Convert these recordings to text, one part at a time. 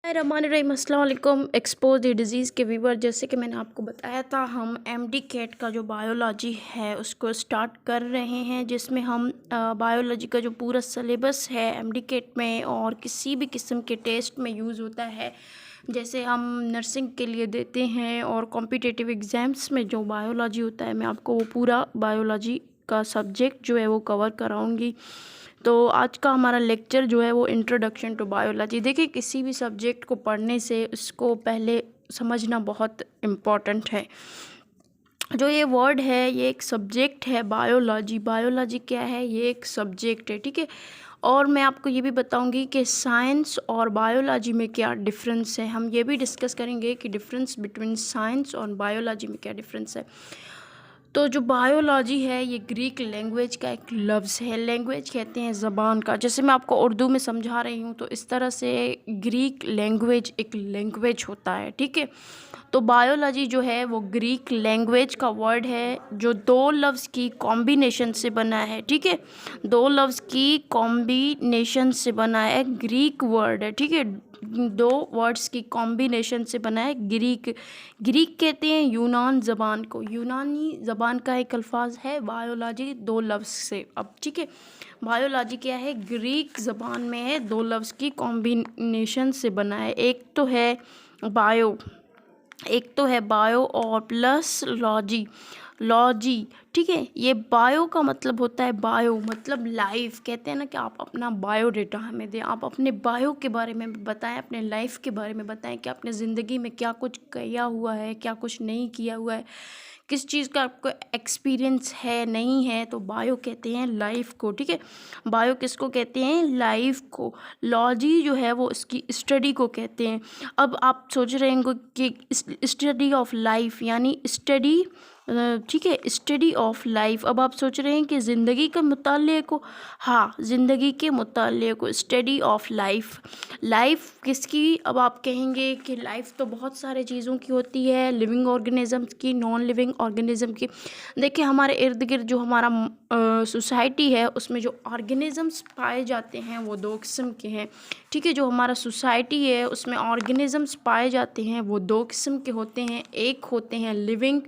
अस्सलाम वालेकुम। Expose the disease के व्यूवर, जैसे कि मैंने आपको बताया था, हम एमडी कैट का जो बायोलॉजी है उसको स्टार्ट कर रहे हैं, जिसमें हम बायोलॉजी का जो पूरा सिलेबस है एमडी कैट में और किसी भी किस्म के टेस्ट में यूज़ होता है, जैसे हम नर्सिंग के लिए देते हैं और कॉम्पिटिटिव एग्ज़ाम्स में जो बायोलॉजी होता है, मैं आपको वो पूरा बायोलॉजी का सब्जेक्ट जो है वो कवर कराऊंगी। तो आज का हमारा लेक्चर जो है वो इंट्रोडक्शन टू बायोलॉजी। देखिए, किसी भी सब्जेक्ट को पढ़ने से उसको पहले समझना बहुत इम्पॉर्टेंट है। जो ये वर्ड है, ये एक सब्जेक्ट है बायोलॉजी। बायोलॉजी क्या है? ये एक सब्जेक्ट है, ठीक है। और मैं आपको ये भी बताऊंगी कि साइंस और बायोलॉजी में क्या डिफरेंस है। हम ये भी डिस्कस करेंगे कि डिफरेंस बिटवीन साइंस और बायोलॉजी में क्या डिफरेंस है। तो जो बायोलॉजी है ये ग्रीक लैंग्वेज का एक लफ्ज़ है। लैंग्वेज कहते हैं ज़बान का। जैसे मैं आपको उर्दू में समझा रही हूँ तो इस तरह से ग्रीक लैंग्वेज एक लैंग्वेज होता है, ठीक है। तो बायोलॉजी जो है वो ग्रीक लैंग्वेज का वर्ड है जो दो लफ्ज़ की कॉम्बिनेशन से बना है, ठीक है। दो लफ्ज़ की कॉम्बिनेशन से बना है, ग्रीक वर्ड है, ठीक है। दो वर्ड्स की कॉम्बिनेशन से बना है ग्रीक। ग्रीक कहते हैं यूनान ज़बान को। यूनानी ज़बान का एक अल्फाज है बायोलॉजी, दो लफ्ज़ से। अब ठीक है, बायोलॉजी क्या है? ग्रीक ज़बान में है, दो लफ्ज़ की कॉम्बिनेशन से बना है। एक तो है बायो और प्लस लॉजी। लॉजी, ठीक है। ये बायो का मतलब होता है, बायो मतलब लाइफ। कहते हैं ना कि आप अपना बायोडेटा हमें दें, आप अपने बायो के बारे में बताएं, अपने लाइफ के बारे में बताएं कि आपने ज़िंदगी में क्या कुछ किया हुआ है, क्या कुछ नहीं किया हुआ है, किस चीज़ का आपको एक्सपीरियंस है, नहीं है। तो बायो कहते हैं लाइफ को, ठीक है। बायो किसको कहते हैं? लाइफ को। लॉजी जो है वो इसकी स्टडी को कहते हैं। अब आप सोच रहे होंगे कि स्टडी ऑफ लाइफ यानी स्टडी, ठीक है, स्टडी ऑफ लाइफ। अब आप सोच रहे हैं कि ज़िंदगी के मुताल्लिक़ को। हाँ, ज़िंदगी के मुताल्लिक़ को स्टडी ऑफ लाइफ। लाइफ किसकी? अब आप कहेंगे कि लाइफ तो बहुत सारे चीज़ों की होती है, लिविंग ऑर्गेनिज़म्स की, नॉन लिविंग ऑर्गेनिज़म की। देखिए, हमारे इर्द गिर्द जो हमारा सोसाइटी है उसमें जो ऑर्गेनिज़म्स पाए जाते हैं वो दो किस्म के हैं, ठीक है। जो हमारा सोसाइटी है उसमें ऑर्गेनिज़म्स पाए जाते हैं वो दो किस्म के होते हैं। एक होते हैं लिविंग,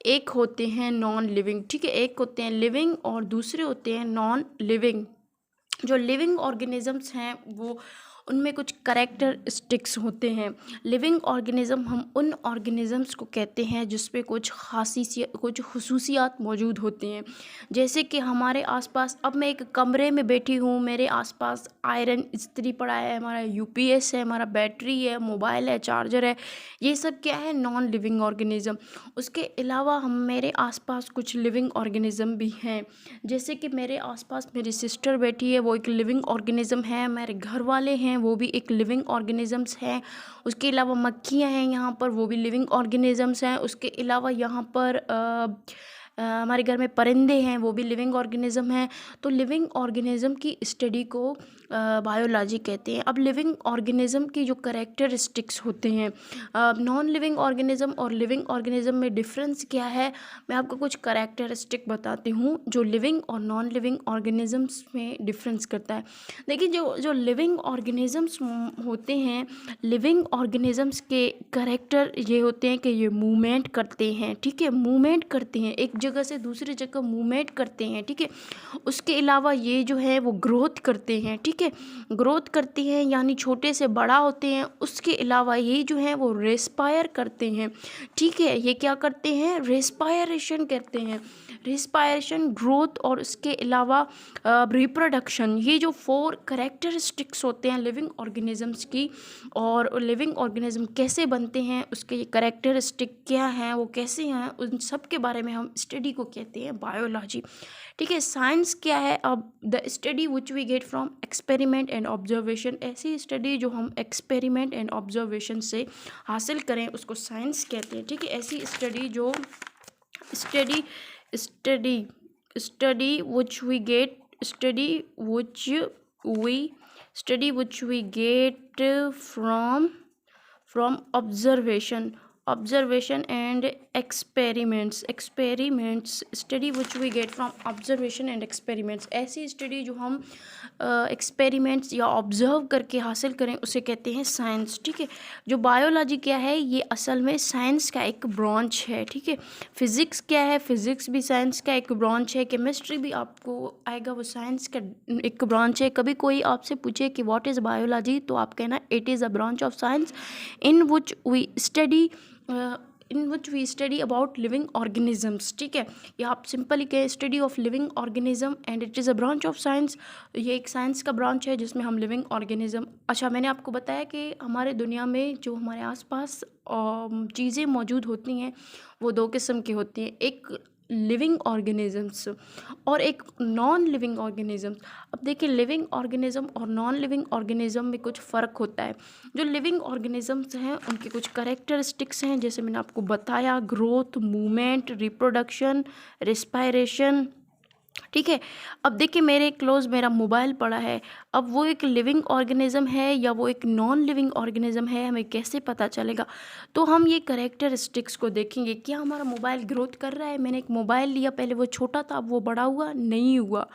एक होते हैं नॉन लिविंग, ठीक है। एक होते हैं लिविंग और दूसरे होते हैं नॉन लिविंग। जो लिविंग ऑर्गेनिज़म्स हैं वो उनमें कुछ करेक्टरिस्टिक्स होते हैं। लिविंग ऑर्गेनिज़म, हम उन ऑर्गेनिज़म्स को कहते हैं जिसपे कुछ कुछ खुसूसियात मौजूद होते हैं। जैसे कि हमारे आसपास, अब मैं एक कमरे में बैठी हूँ, मेरे आसपास आयरन इस्त्री पड़ा है, हमारा यूपीएस है, हमारा बैटरी है, मोबाइल है, चार्जर है। ये सब क्या है? Non living organism. उसके अलावा हम मेरे आसपास कुछ लिविंग ऑर्गेनिज़म भी हैं। जैसे कि मेरे आसपास मेरी सिस्टर बैठी है, वो एक लिविंग ऑर्गेनिज़म है। मेरे घर वाले हैं, वो भी एक लिविंग ऑर्गेनिज़म्स हैं। उसके अलावा मक्खियाँ हैं यहाँ पर, वो भी लिविंग ऑर्गेनिज़म्स हैं। उसके अलावा यहाँ पर हमारे घर में परिंदे हैं, वो भी लिविंग ऑर्गेनिज़म हैं। तो लिविंग ऑर्गेनिज़म की स्टडी को बायोलॉजी कहते हैं। अब लिविंग ऑर्गेनिज़म की जो करेक्टरिस्टिक्स होते हैं, नॉन लिविंग ऑर्गेनिज़म और लिविंग ऑर्गेनिज़म में डिफरेंस क्या है, मैं आपको कुछ करेक्टरिस्टिक बताती हूँ जो लिविंग और नॉन लिविंग ऑर्गेनिज़म्स में डिफरेंस करता है। देखिए, जो जो लिविंग ऑर्गेनिज़म्स होते हैं, लिविंग ऑर्गेनिज़म्स के करेक्टर ये होते हैं कि ये मूवमेंट करते हैं, ठीक है। मूवमेंट करते हैं, एक जगह से दूसरी जगह मूवमेंट करते हैं, ठीक है। उसके अलावा ये जो है वो ग्रोथ करते हैं, ठीक है। ग्रोथ करते हैं यानी छोटे से बड़ा होते हैं। उसके अलावा ये जो है वो रेस्पायर करते हैं, ठीक है। ये क्या करते हैं? रेस्पायरेशन करते हैं। रेस्पायरेशन, ग्रोथ और उसके अलावा रिप्रोडक्शन। ये जो 4 करेक्टरिस्टिक्स होते हैं लिविंग ऑर्गेनिज़म्स की, और लिविंग ऑर्गेनिज़म कैसे बनते हैं, उसके ये करेक्टरिस्टिक क्या हैं, वो कैसे हैं, उन सब के बारे में हम स्टडी को कहते हैं बायोलॉजी, ठीक है। साइंस क्या है? अब the study which we get from experiment and observation. ऐसी स्टडी जो हम एक्सपेरिमेंट एंड ऑब्जर्वेशन से हासिल करें उसको साइंस कहते हैं, ठीक है। ऐसी स्टडी जो study study study which we get study which we get from observation observation and experiments, study which we get from observation and experiments। ऐसी स्टडी जो हम एक्सपेरिमेंट्स या ऑब्जर्व करके हासिल करें उसे कहते हैं साइंस। ठीक है, जो बायोलॉजी क्या है ये असल में साइंस का एक ब्रांच है। ठीक है, फिज़िक्स क्या है, फिज़िक्स भी साइंस का एक ब्रांच है। केमिस्ट्री भी आपको आएगा, वो साइंस का एक ब्रांच है। कभी कोई आपसे पूछे कि व्हाट इज़ बायोलॉजी, तो आप कहना it is a branch of science in which we study about living organisms. ठीक है, या आप सिंपली कहें study of living organism and it is a branch of science. ये एक साइंस का ब्रांच है जिसमें हम लिविंग ऑर्गेनिज्म। अच्छा, मैंने आपको बताया कि हमारे दुनिया में जो हमारे आसपास चीज़ें मौजूद होती हैं वो दो किस्म की होती हैं, एक लिविंग ऑर्गेनिजम्स और एक नॉन लिविंग ऑर्गेनिज्म। अब देखिए, लिविंग ऑर्गेनिज्म और नॉन लिविंग ऑर्गेनिज्म में कुछ फ़र्क होता है। जो लिविंग ऑर्गेनिजम्स हैं उनके कुछ कैरेक्टरिस्टिक्स हैं, जैसे मैंने आपको बताया, ग्रोथ, मूवमेंट, रिप्रोडक्शन, रिस्पायरेशन। ठीक है, अब देखिए मेरे क्लोज मेरा मोबाइल पड़ा है। अब वो एक लिविंग ऑर्गेनिज्म है या वो एक नॉन लिविंग ऑर्गेनिज्म है, हमें कैसे पता चलेगा? तो हम ये कैरेक्टरिस्टिक्स को देखेंगे। क्या हमारा मोबाइल ग्रोथ कर रहा है? मैंने एक मोबाइल लिया, पहले वो छोटा था, अब वो बड़ा हुआ? नहीं हुआ।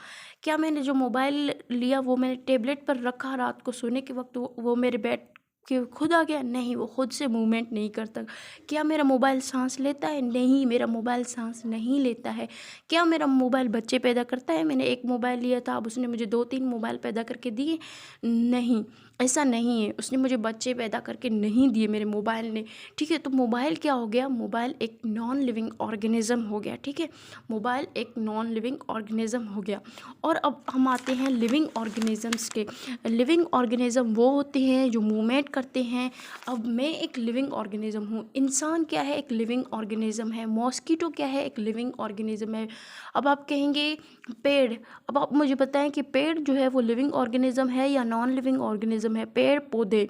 क्या मैंने जो मोबाइल लिया वो मैंने टेबलेट पर रखा, रात को सोने के वक्त वो मेरे बेड कि खुद आ गया? नहीं, वो खुद से मूवमेंट नहीं करता। क्या मेरा मोबाइल सांस लेता है? नहीं, मेरा मोबाइल सांस नहीं लेता है। क्या मेरा मोबाइल बच्चे पैदा करता है? मैंने एक मोबाइल लिया था, अब उसने मुझे 2-3 मोबाइल पैदा करके दिए? नहीं, ऐसा नहीं है। उसने मुझे बच्चे पैदा करके नहीं दिए मेरे मोबाइल ने। ठीक है, तो मोबाइल क्या हो गया? मोबाइल एक नॉन लिविंग ऑर्गेनिज्म हो गया। ठीक है, मोबाइल एक नॉन लिविंग ऑर्गेनिज्म हो गया। और अब हम आते हैं लिविंग ऑर्गेनिजम्स के। लिविंग ऑर्गेनिज्म वो होते हैं जो मूवमेंट करते हैं। अब मैं एक लिविंग ऑर्गेनिज्म हूँ। इंसान क्या है? एक लिविंग ऑर्गेनिज्म है। मॉस्किटो क्या है? एक लिविंग ऑर्गेनिज्म है। अब आप कहेंगे पेड़, अब आप मुझे बताएं कि पेड़ जो है वो लिविंग ऑर्गेनिज्म है या नॉन लिविंग ऑर्गेनिज्म है? पेड़ पौधे,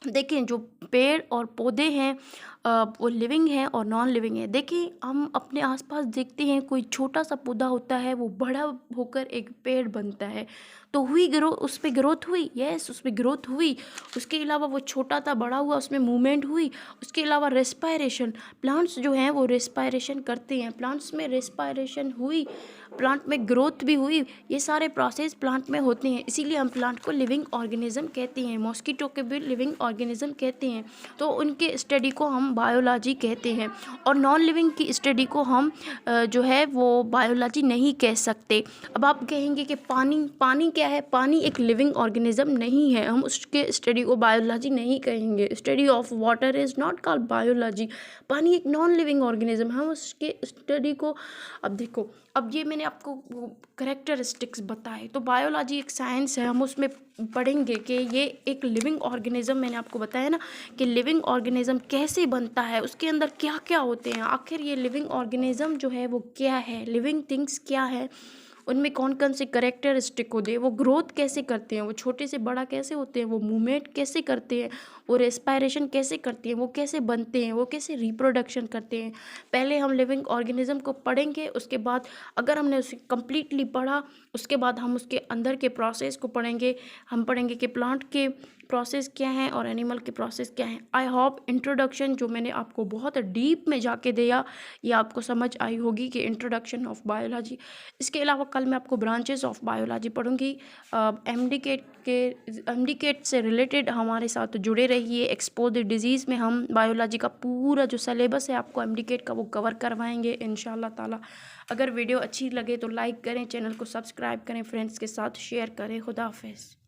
देखिए जो पेड़ और पौधे हैं वो लिविंग हैं और नॉन लिविंग है। देखिए हम अपने आसपास देखते हैं, कोई छोटा सा पौधा होता है वो बड़ा होकर एक पेड़ बनता है। तो हुई ग्रोथ, उस पर ग्रोथ हुई, यस उस पर ग्रोथ हुई। उसके अलावा वो छोटा था, बड़ा हुआ, उसमें मूवमेंट हुई। उसके अलावा रेस्पायरेशन, प्लांट्स जो हैं वो रेस्पायरेशन करते हैं, प्लांट्स में रेस्पायरेशन हुई, प्लांट में ग्रोथ भी हुई। ये सारे प्रोसेस प्लांट में होते हैं, इसीलिए हम प्लांट को लिविंग ऑर्गेनिज्म कहते हैं। मॉस्किटो के भी लिविंग ऑर्गेनिज्म कहते हैं। तो उनके स्टडी को हम बायोलॉजी कहते हैं। और नॉन लिविंग की स्टडी को हम जो है वो बायोलॉजी नहीं कह सकते। अब आप कहेंगे कि पानी क्या है? पानी एक लिविंग ऑर्गेनिज्म नहीं है, हम उसके स्टडी को बायोलॉजी नहीं कहेंगे। Study of water is not called biology. पानी एक नॉन लिविंग ऑर्गेनिज्म है, हम उसके स्टडी को, अब देखो, अब ये मैंने आपको करेक्टरिस्टिक्स बताए। तो बायोलॉजी एक साइंस है, हम उसमें पढ़ेंगे कि ये एक लिविंग ऑर्गेनिज्म, मैंने आपको बताया ना कि लिविंग ऑर्गेनिज्म कैसे बनता है, उसके अंदर क्या क्या होते हैं, आखिर ये लिविंग ऑर्गेनिज्म जो है वो क्या है, लिविंग थिंग्स क्या है, उनमें कौन कौन से करेक्टरिस्टिक होते हैं, वो ग्रोथ कैसे करते हैं, वो छोटे से बड़ा कैसे होते हैं, वो मूवमेंट कैसे करते हैं, वो रेस्पायरेशन कैसे करते हैं, वो कैसे बनते हैं, वो कैसे रिप्रोडक्शन करते हैं। पहले हम लिविंग ऑर्गेनिज्म को पढ़ेंगे, उसके बाद अगर हमने उसे कम्प्लीटली पढ़ा, उसके बाद हम उसके अंदर के प्रोसेस को पढ़ेंगे। हम पढ़ेंगे कि प्लांट के प्रोसेस क्या हैं और एनिमल के प्रोसेस क्या हैं। आई होप इंट्रोडक्शन जो मैंने आपको बहुत डीप में जाके दिया ये आपको समझ आई होगी कि इंट्रोडक्शन ऑफ बायोलॉजी। इसके अलावा कल मैं आपको ब्रांचेस ऑफ बायोलॉजी पढ़ूंगी। एमडीकेट से रिलेटेड हमारे साथ जुड़े रहिए। एक्सपोज द डिजीज़ में हम बायोलॉजी का पूरा जो सिलेबस है आपको एमडीकेट का वो कवर करवाएंगे इंशाल्लाह ताला। अगर वीडियो अच्छी लगे तो लाइक करें, चैनल को सब्सक्राइब करें, फ्रेंड्स के साथ शेयर करें। खुदा हाफिज़।